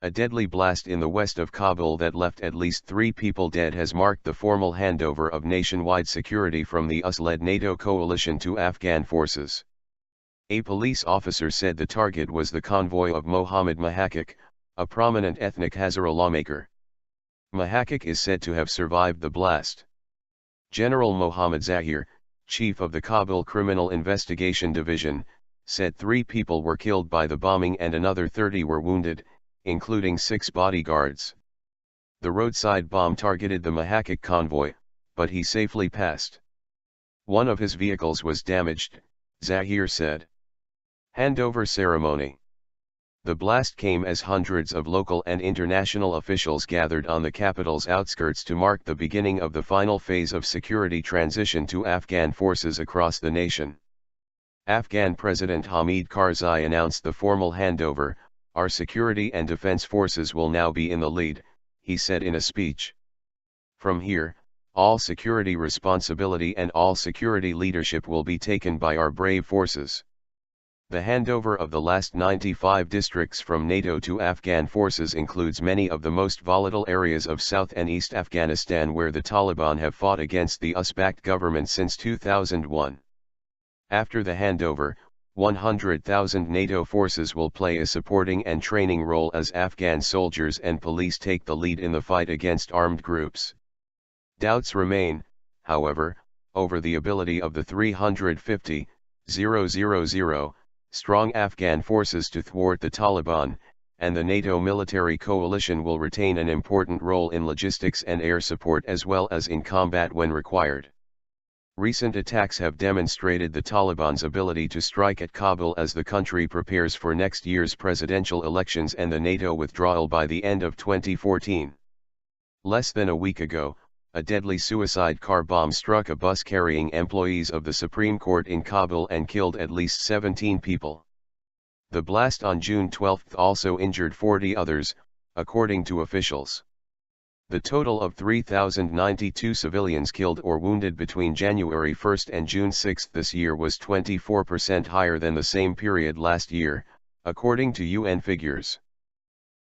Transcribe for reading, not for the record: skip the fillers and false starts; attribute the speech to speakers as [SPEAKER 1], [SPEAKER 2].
[SPEAKER 1] A deadly blast in the west of Kabul that left at least 3 people dead has marked the formal handover of nationwide security from the US-led NATO coalition to Afghan forces. A police officer said the target was the convoy of Mohammed Mohaqiq, a prominent ethnic Hazara lawmaker. Mohaqiq is said to have survived the blast. General Mohammad Zahir, chief of the Kabul Criminal Investigation Division, said 3 people were killed by the bombing and another 30 were wounded, including 6 bodyguards. The roadside bomb targeted the Mohaqiq convoy, but he safely passed. One of his vehicles was damaged, Zahir said. Handover ceremony. The blast came as hundreds of local and international officials gathered on the capital's outskirts to mark the beginning of the final phase of security transition to Afghan forces across the nation. Afghan President Hamid Karzai announced the formal handover. "Our security and defense forces will now be in the lead," he said in a speech. "From here, all security responsibility and all security leadership will be taken by our brave forces." The handover of the last 95 districts from NATO to Afghan forces includes many of the most volatile areas of South and East Afghanistan where the Taliban have fought against the US-backed government since 2001. After the handover, 100,000 NATO forces will play a supporting and training role as Afghan soldiers and police take the lead in the fight against armed groups. Doubts remain, however, over the ability of the 350,000 strong Afghan forces to thwart the Taliban, and the NATO military coalition will retain an important role in logistics and air support as well as in combat when required. Recent attacks have demonstrated the Taliban's ability to strike at Kabul as the country prepares for next year's presidential elections and the NATO withdrawal by the end of 2014. Less than a week ago, a deadly suicide car bomb struck a bus carrying employees of the Supreme Court in Kabul and killed at least 17 people. The blast on June 12 also injured 40 others, according to officials. The total of 3,092 civilians killed or wounded between January 1 and June 6 this year was 24% higher than the same period last year, according to UN figures.